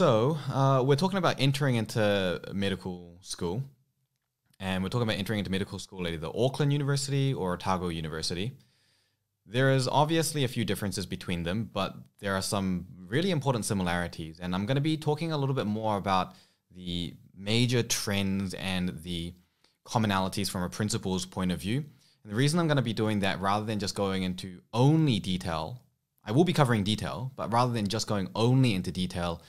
We're talking about entering into medical school, and we're talking about entering into medical school at either Auckland University or Otago University. There is obviously a few differences between them, but there are some really important similarities, and I'm going to be talking a little bit more about the major trends and the commonalities from a principal's point of view. And the reason I'm going to be doing that rather than just going into only detail, I will be covering detail, but rather than just going only into detail,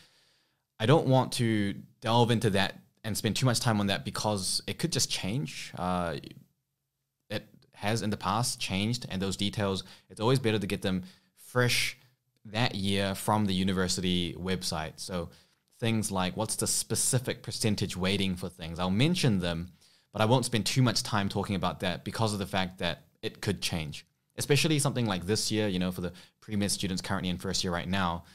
I don't want to delve into that and spend too much time on that because it could just change. It has in the past changed, and those details, it's always better to get them fresh that year from the university website. So things like what's the specific percentage weighting for things, I'll mention them, but I won't spend too much time talking about that because of the fact that it could change. Especially something like this year, for the pre-med students currently in first year right now,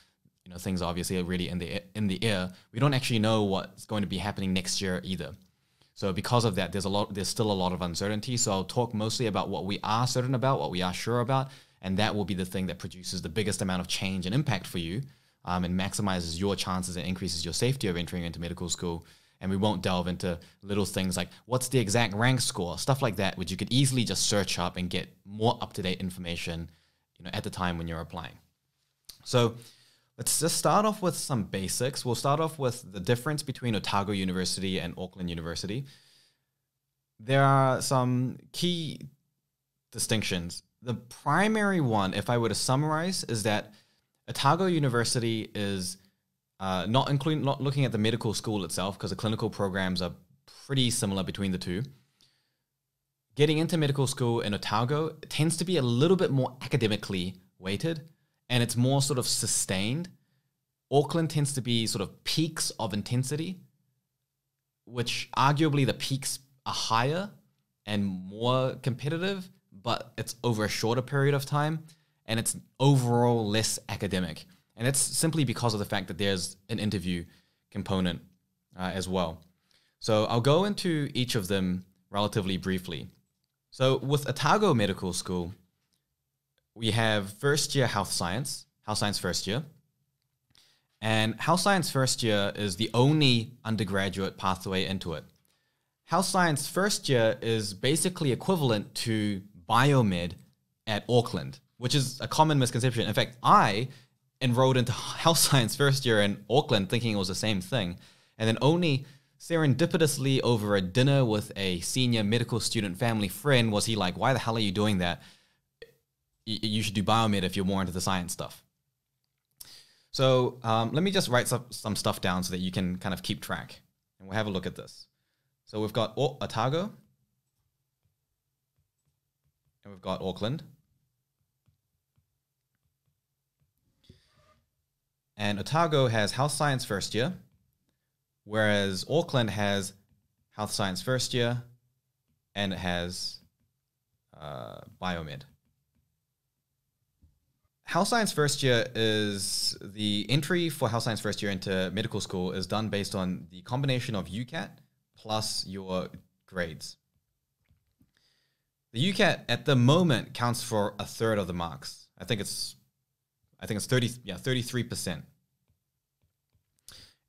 things obviously are really in the air. We don't actually know what's going to be happening next year either. So because of that, there's still a lot of uncertainty. So I'll talk mostly about what we are certain about, what we are sure about, and that will be the thing that produces the biggest amount of change and impact for you, and maximizes your chances and increases your safety of entering into medical school. And we won't delve into little things like what's the exact rank score, stuff like that, which you could easily just search up and get more up-to-date information, at the time when you're applying. So let's just start off with some basics. We'll start off with the difference between Otago University and Auckland University. There are some key distinctions. The primary one, if I were to summarize, is that Otago University is not looking at the medical school itself, because the clinical programs are pretty similar between the two. Getting into medical school in Otago tends to be a little bit more academically weighted, and it's more sort of sustained. Auckland tends to be sort of peaks of intensity, which arguably the peaks are higher and more competitive, but it's over a shorter period of time, and it's overall less academic. And it's simply because of the fact that there's an interview component as well. So I'll go into each of them relatively briefly. So with Otago Medical School, we have first year health science first year. And health science first year is the only undergraduate pathway into it. Health science first year is basically equivalent to biomed at Auckland, which is a common misconception. In fact, I enrolled into health science first year in Auckland thinking it was the same thing. And then only serendipitously over a dinner with a senior medical student family friend was he like, why the hell are you doing that? You should do biomed if you're more into the science stuff. So let me just write some stuff down so that you can kind of keep track. And we'll have a look at this. So we've got Otago. And we've got Auckland. And Otago has health science first year, whereas Auckland has health science first year, and it has biomed. Health science first year is the entry for health science first year into medical school is done based on the combination of UCAT plus your grades. The UCAT at the moment counts for a third of the marks. I think it's 33%.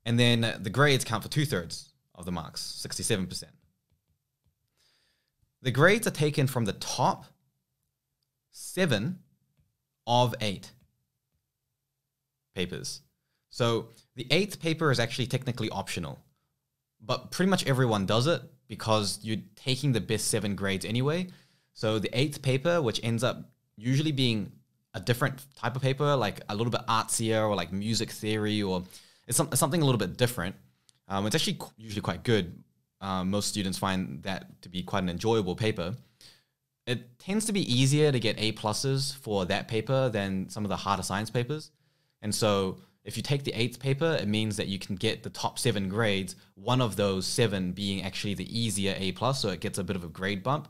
And then the grades count for 2/3 of the marks, 67%. The grades are taken from the top 7 of 8 papers. So the 8th paper is actually technically optional, but pretty much everyone does it because you're taking the best 7 grades anyway. So the 8th paper, which ends up usually being a different type of paper, like a little bit artsier or like music theory, or it's something a little bit different. It's actually usually quite good. Most students find that to be quite an enjoyable paper. It tends to be easier to get A+ for that paper than some of the harder science papers. And so if you take the 8th paper, it means that you can get the top 7 grades, one of those 7 being actually the easier A+, so it gets a bit of a grade bump.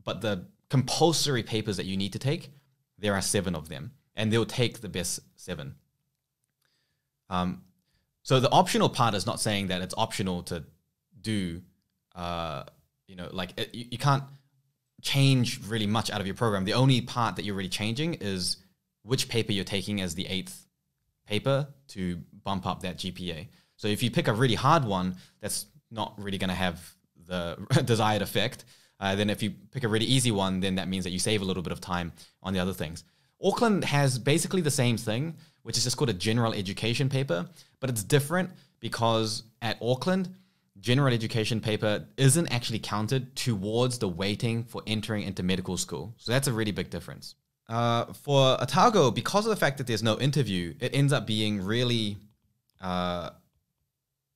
But the compulsory papers that you need to take, there are 7 of them, and they'll take the best 7. So the optional part is not saying that it's optional to do, you can't change really much out of your program. The only part that you're really changing is which paper you're taking as the 8th paper to bump up that GPA. So if you pick a really hard one, that's not really going to have the desired effect. Then if you pick a really easy one, then that means that you save a little bit of time on the other things. Auckland has basically the same thing, which is just called a general education paper, but it's different because at Auckland, general education paper isn't actually counted towards the weighting for entering into medical school. So that's a really big difference. For Otago, because of the fact that there's no interview, it ends up being really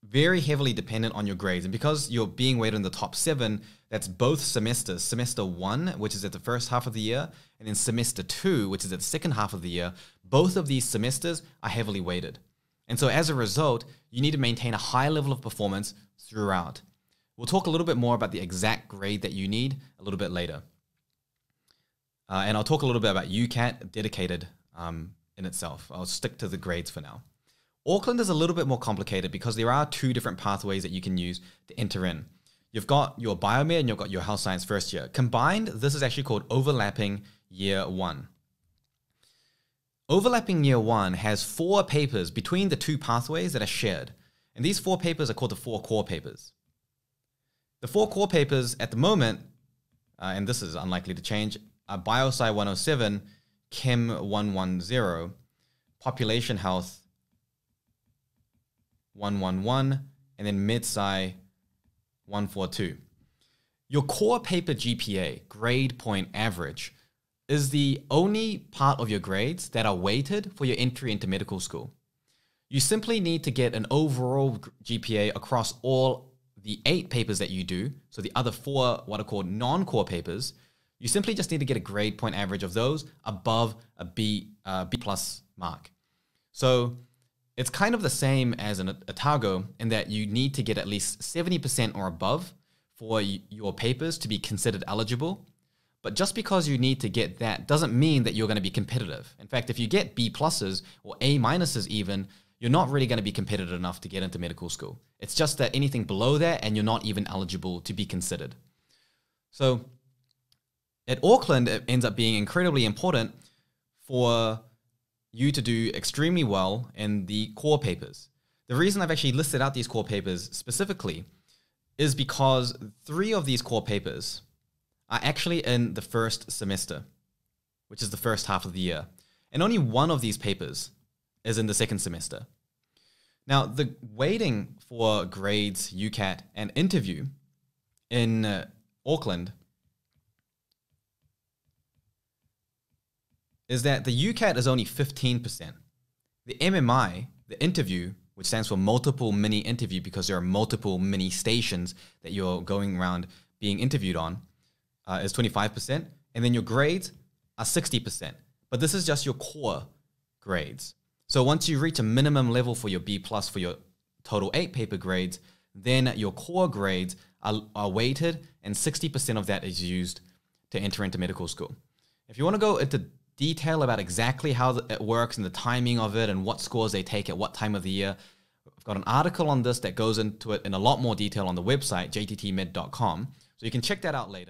very heavily dependent on your grades. And because you're being weighted in the top 7, that's both semesters. Semester 1, which is at the first half of the year, and then semester 2, which is at the second half of the year. Both of these semesters are heavily weighted. And so as a result, you need to maintain a high level of performance throughout. We'll talk a little bit more about the exact grade that you need a little bit later. And I'll talk a little bit about UCAT dedicated in itself. I'll stick to the grades for now. Auckland is a little bit more complicated because there are 2 different pathways that you can use to enter in. You've got your biomed and you've got your health science first year. Combined, this is actually called overlapping year 1. Overlapping year 1 has 4 papers between the 2 pathways that are shared. And these 4 papers are called the 4 core papers. The 4 core papers at the moment, and this is unlikely to change, are Biosci 107, Chem 110, Population Health 111, and then MedSci 142. Your core paper GPA, grade point average, is the only part of your grades that are weighted for your entry into medical school. You simply need to get an overall GPA across all the 8 papers that you do, so the other 4 what are called non-core papers. You simply just need to get a grade point average of those above a B plus mark. So it's kind of the same as an Otago in that you need to get at least 70% or above for your papers to be considered eligible. But just because you need to get that doesn't mean that you're going to be competitive. In fact, if you get B pluses or A minuses even, you're not really going to be competitive enough to get into medical school. It's just that anything below that and you're not even eligible to be considered. So at Auckland, it ends up being incredibly important for you to do extremely well in the core papers. The reason I've actually listed out these core papers specifically is because 3 of these core papers are actually in the first semester, which is the first half of the year. And only 1 of these papers is in the second semester. Now, the weighting for grades, UCAT, and interview in Auckland is that the UCAT is only 15%. The MMI, the interview, which stands for multiple mini interview because there are multiple mini stations that you're going around being interviewed on, is 25%. And then your grades are 60%. But this is just your core grades. So once you reach a minimum level for your B plus for your total 8 paper grades, then your core grades are weighted and 60% of that is used to enter into medical school. If you want to go into detail about exactly how it works and the timing of it and what scores they take at what time of the year, I've got an article on this that goes into it in a lot more detail on the website, jttmed.com. So you can check that out later.